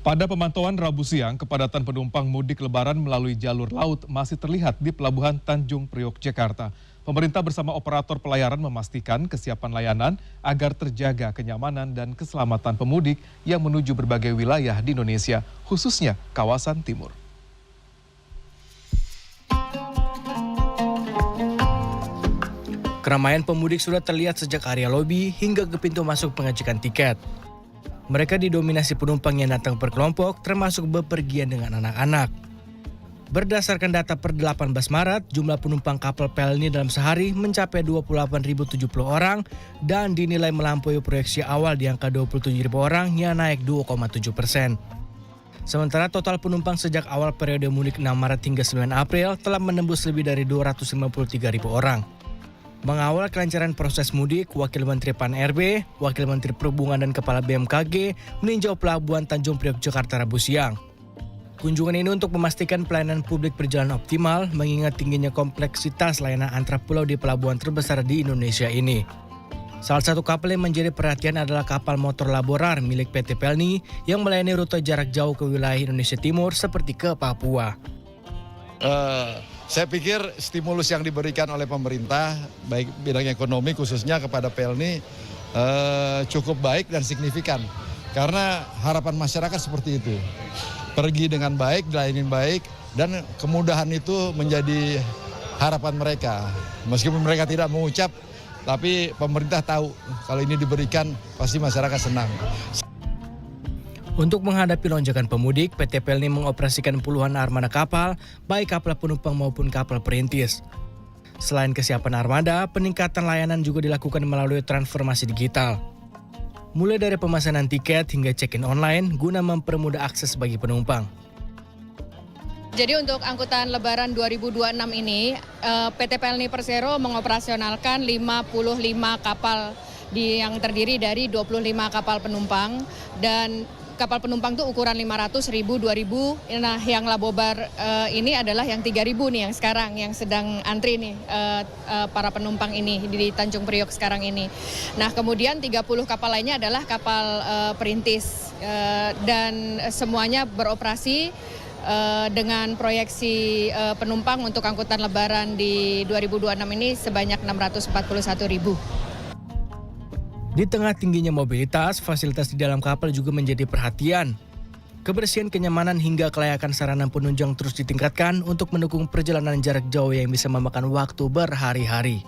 Pada pemantauan Rabu siang, kepadatan penumpang mudik lebaran melalui jalur laut masih terlihat di Pelabuhan Tanjung Priok, Jakarta. Pemerintah bersama operator pelayaran memastikan kesiapan layanan agar terjaga kenyamanan dan keselamatan pemudik yang menuju berbagai wilayah di Indonesia, khususnya kawasan timur. Keramaian pemudik sudah terlihat sejak area lobi hingga ke pintu masuk pengecekan tiket. Mereka didominasi penumpang yang datang berkelompok, termasuk bepergian dengan anak-anak. Berdasarkan data per 18 Maret, jumlah penumpang kapal Pelni dalam sehari mencapai 28.070 orang dan dinilai melampaui proyeksi awal di angka 27.000 orang yang naik 2,7%. Sementara total penumpang sejak awal periode mudik 6 Maret hingga 9 April telah menembus lebih dari 253.000 orang. Mengawal kelancaran proses mudik, Wakil Menteri Pan-RB, Wakil Menteri Perhubungan dan Kepala BMKG meninjau Pelabuhan Tanjung Priok, Jakarta Rabu siang. Kunjungan ini untuk memastikan pelayanan publik berjalan optimal, mengingat tingginya kompleksitas layanan antar pulau di pelabuhan terbesar di Indonesia ini. Salah satu kapal yang menjadi perhatian adalah kapal motor Laborar milik PT Pelni yang melayani rute jarak jauh ke wilayah Indonesia Timur seperti ke Papua. Saya pikir stimulus yang diberikan oleh pemerintah, baik bidang ekonomi khususnya kepada Pelni, cukup baik dan signifikan. Karena harapan masyarakat seperti itu. Pergi dengan baik, dilayanin baik, dan kemudahan itu menjadi harapan mereka. Meskipun mereka tidak mengucap, tapi pemerintah tahu kalau ini diberikan pasti masyarakat senang. Untuk menghadapi lonjakan pemudik, PT Pelni mengoperasikan puluhan armada kapal, baik kapal penumpang maupun kapal perintis. Selain kesiapan armada, peningkatan layanan juga dilakukan melalui transformasi digital. Mulai dari pemesanan tiket hingga check-in online guna mempermudah akses bagi penumpang. Jadi untuk angkutan Lebaran 2026 ini, PT Pelni Persero mengoperasionalkan 55 kapal yang terdiri dari 25 kapal penumpang dan kapal penumpang tuh ukuran 500, 1000, 2000. Nah, yang Labobar ini adalah yang 3000 nih yang sekarang yang sedang antri nih para penumpang ini di Tanjung Priok sekarang ini. Nah, kemudian 30 kapal lainnya adalah kapal perintis dan semuanya beroperasi dengan proyeksi penumpang untuk angkutan Lebaran di 2026 ini sebanyak 641.000. Di tengah tingginya mobilitas, fasilitas di dalam kapal juga menjadi perhatian. Kebersihan, kenyamanan hingga kelayakan sarana penunjang terus ditingkatkan untuk mendukung perjalanan jarak jauh yang bisa memakan waktu berhari-hari.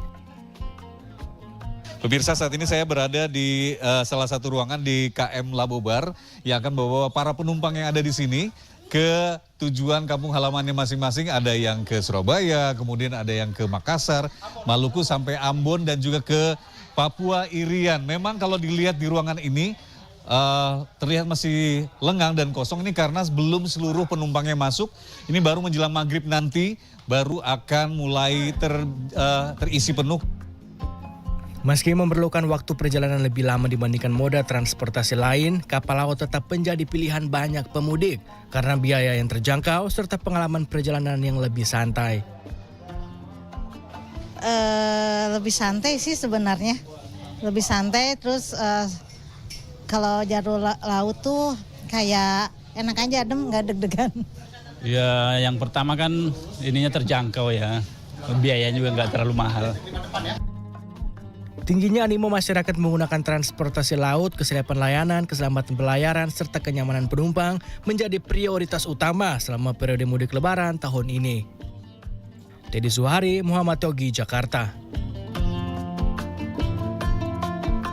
Pemirsa, saat ini saya berada di salah satu ruangan di KM Labobar yang akan membawa para penumpang yang ada di sini ke tujuan kampung halamannya masing-masing. Ada yang ke Surabaya, kemudian ada yang ke Makassar, Maluku sampai Ambon dan juga ke Papua Irian. Memang kalau dilihat di ruangan ini terlihat masih lengang dan kosong ini karena belum seluruh penumpangnya masuk. Ini baru menjelang maghrib nanti baru akan mulai terisi penuh. Meski memerlukan waktu perjalanan lebih lama dibandingkan moda transportasi lain, kapal laut tetap menjadi pilihan banyak pemudik karena biaya yang terjangkau serta pengalaman perjalanan yang lebih santai. Lebih santai sih sebenarnya, lebih santai. Terus kalau jalur laut tuh kayak enak aja, adem, nggak deg-degan. Ya, yang pertama kan ininya terjangkau ya, biayanya juga nggak terlalu mahal. Tingginya animo masyarakat menggunakan transportasi laut, kesiapan layanan, keselamatan pelayaran, serta kenyamanan penumpang menjadi prioritas utama selama periode mudik Lebaran tahun ini. Teddy Zuhari, Muhammad Yogi, Jakarta.